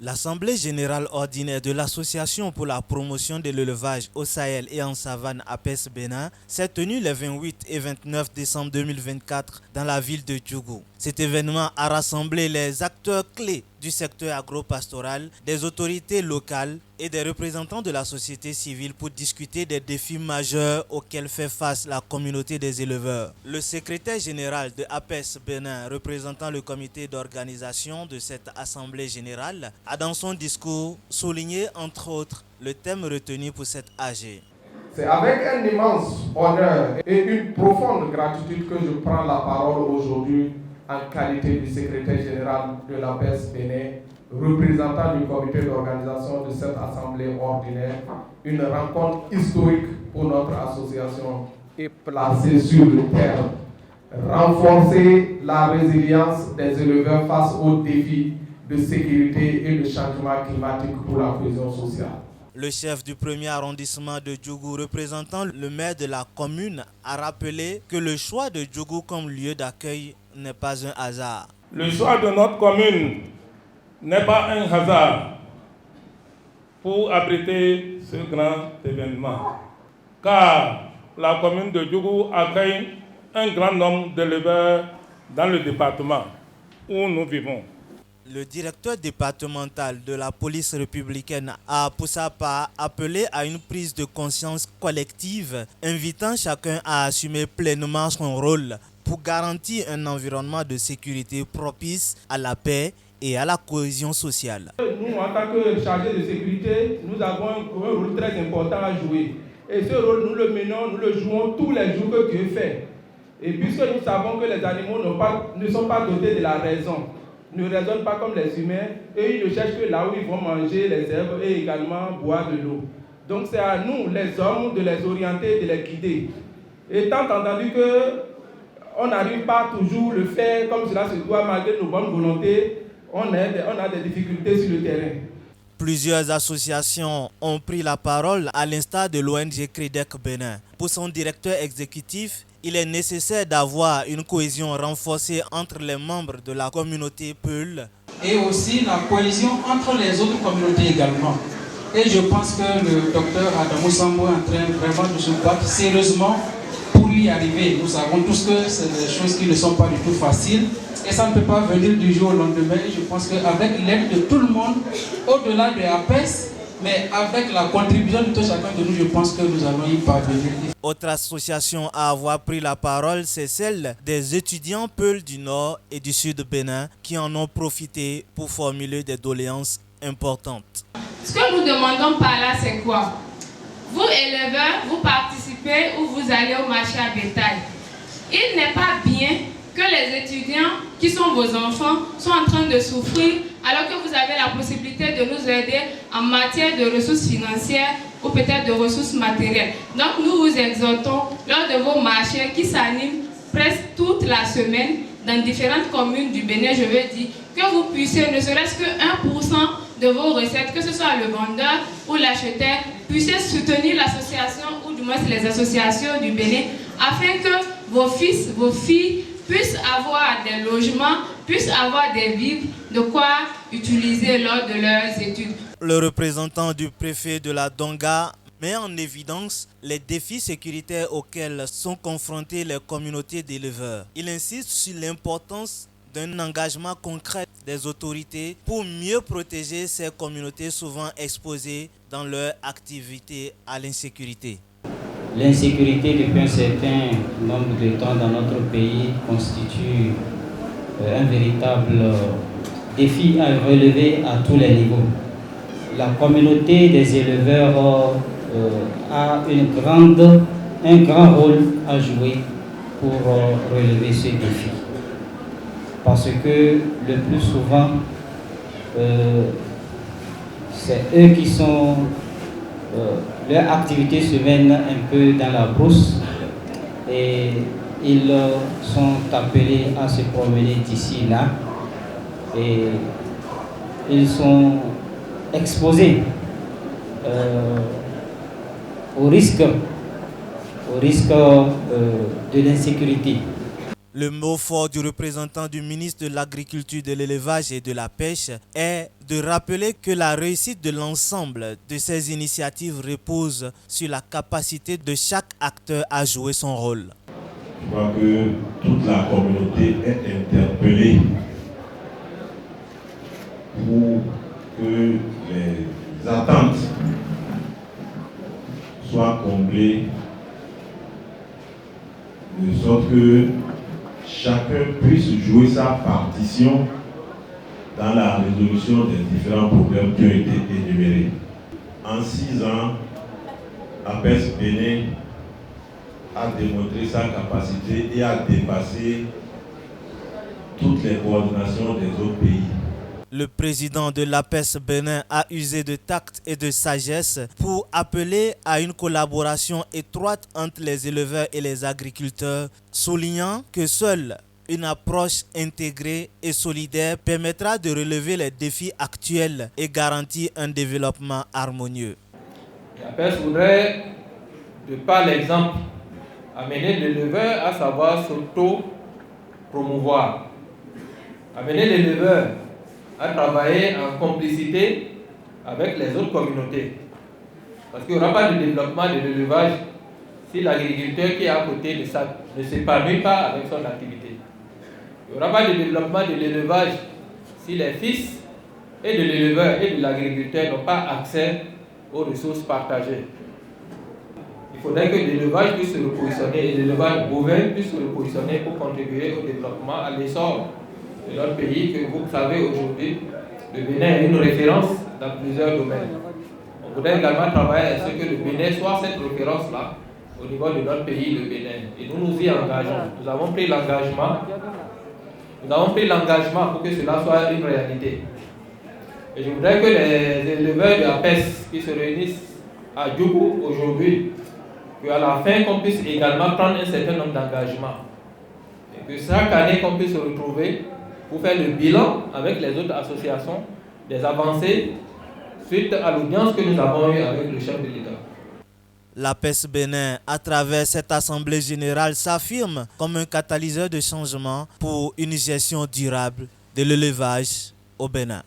L'Assemblée générale ordinaire de l'Association pour la promotion de l'élevage au Sahel et en savane APES Bénin s'est tenue les 28 et 29 décembre 2024 dans la ville de Djougou. Cet événement a rassemblé les acteurs clés du secteur agro-pastoral, des autorités locales et des représentants de la société civile pour discuter des défis majeurs auxquels fait face la communauté des éleveurs. Le secrétaire général de APES Bénin, représentant le comité d'organisation de cette assemblée générale, a dans son discours souligné entre autres le thème retenu pour cette AG. C'est avec un immense honneur et une profonde gratitude que je prends la parole aujourd'hui en qualité du secrétaire général de l'APES Bénin, représentant du comité d'organisation de cette assemblée ordinaire. Une rencontre historique pour notre association est placée sur le terrain. Renforcer la résilience des éleveurs face aux défis de sécurité et de changement climatique pour la cohésion sociale. Le chef du premier arrondissement de Djougou, représentant le maire de la commune, a rappelé que le choix de Djougou comme lieu d'accueil n'est pas un hasard. Le choix de notre commune n'est pas un hasard pour abriter ce grand événement, car la commune de Djougou accueille un grand nombre d'éleveurs dans le département où nous vivons. Le directeur départemental de la police républicaine a pour sa part appelé à une prise de conscience collective, invitant chacun à assumer pleinement son rôle pour garantir un environnement de sécurité propice à la paix et à la cohésion sociale. Nous, en tant que chargés de sécurité, nous avons un rôle très important à jouer. Et ce rôle, nous le menons, nous le jouons tous les jours que Dieu fait. Et puisque nous savons que les animaux ne sont pas dotés de la raison, ne raisonnent pas comme les humains, et ils ne cherchent que là où ils vont manger les herbes et également boire de l'eau. Donc c'est à nous, les hommes, de les orienter, de les guider. Étant entendu qu'on n'arrive pas toujours à le faire comme cela se doit, malgré nos bonnes volontés, on a des difficultés sur le terrain. Plusieurs associations ont pris la parole, à l'instar de l'ONG CREDEC Bénin. Pour son directeur exécutif, il est nécessaire d'avoir une cohésion renforcée entre les membres de la communauté Peul. Et aussi la cohésion entre les autres communautés également. Et je pense que le docteur Adamou Sambo est en train vraiment de se battre sérieusement pour y arriver. Nous savons tous que c'est des choses qui ne sont pas du tout faciles. Et ça ne peut pas venir du jour au lendemain. Je pense qu'avec l'aide de tout le monde, au-delà de APES, mais avec la contribution de tout chacun de nous, je pense que nous allons y parvenir. Autre association à avoir pris la parole, c'est celle des étudiants Peul du Nord et du Sud Bénin qui en ont profité pour formuler des doléances importantes. Ce que nous demandons par là, c'est quoi? Vous, éleveurs, vous participez ou vous allez au marché à bétail. Il n'est pas bien que les étudiants qui sont vos enfants sont en train de souffrir alors que vous avez la possibilité de nous aider en matière de ressources financières ou peut-être de ressources matérielles. Donc nous vous exhortons lors de vos marchés qui s'animent presque toute la semaine dans différentes communes du Bénin, je veux dire, que vous puissiez, ne serait-ce que 1% de vos recettes, que ce soit le vendeur ou l'acheteur, puissiez soutenir l'association ou du moins les associations du Bénin afin que vos fils, vos filles puissent avoir des logements, puissent avoir des vivres, de quoi utiliser lors de leurs études. Le représentant du préfet de la Donga met en évidence les défis sécuritaires auxquels sont confrontées les communautés d'éleveurs. Il insiste sur l'importance d'un engagement concret des autorités pour mieux protéger ces communautés souvent exposées dans leur activité à l'insécurité. L'insécurité depuis un certain nombre de temps dans notre pays constitue un véritable défi à relever à tous les niveaux. La communauté des éleveurs a un grand rôle à jouer pour relever ce défi. Parce que le plus souvent, c'est eux qui sont... leur activité se mène un peu dans la brousse et ils sont appelés à se promener d'ici là et ils sont exposés au risque de l'insécurité. Le mot fort du représentant du ministre de l'Agriculture, de l'Élevage et de la Pêche est de rappeler que la réussite de l'ensemble de ces initiatives repose sur la capacité de chaque acteur à jouer son rôle. Je crois que toute la communauté est interpellée pour que les attentes soient comblées de sorte que chacun puisse jouer sa partition dans la résolution des différents problèmes qui ont été énumérés. En 6 ans, APES Bénin a démontré sa capacité et a dépassé toutes les coordinations des autres pays. Le président de l'APES Bénin a usé de tact et de sagesse pour appeler à une collaboration étroite entre les éleveurs et les agriculteurs, soulignant que seule une approche intégrée et solidaire permettra de relever les défis actuels et garantir un développement harmonieux. L'APES voudrait, de par l'exemple, amener l'éleveur à savoir s'auto-promouvoir, amener l'éleveur à travailler en complicité avec les autres communautés. Parce qu'il n'y aura pas de développement de l'élevage si l'agriculteur qui est à côté de ça ne s'épanouit pas avec son activité. Il n'y aura pas de développement de l'élevage si les fils et de l'éleveur et de l'agriculteur n'ont pas accès aux ressources partagées. Il faudrait que l'élevage puisse se repositionner et l'élevage bovin puisse se repositionner pour contribuer au développement, à l'essor de notre pays, que vous savez aujourd'hui, le Bénin est une référence dans plusieurs domaines. On voudrait également travailler à ce que le Bénin soit cette référence-là au niveau de notre pays, le Bénin. Et nous nous y engageons. Nous avons pris l'engagement pour que cela soit une réalité. Et je voudrais que les éleveurs de APES qui se réunissent à Djougou aujourd'hui, qu'à la fin qu'on puisse également prendre un certain nombre d'engagements. Et que chaque année qu'on puisse se retrouver pour faire le bilan avec les autres associations des avancées suite à l'audience que nous avons eue avec le chef de l'État. L'APES Bénin, à travers cette assemblée générale, s'affirme comme un catalyseur de changement pour une gestion durable de l'élevage au Bénin.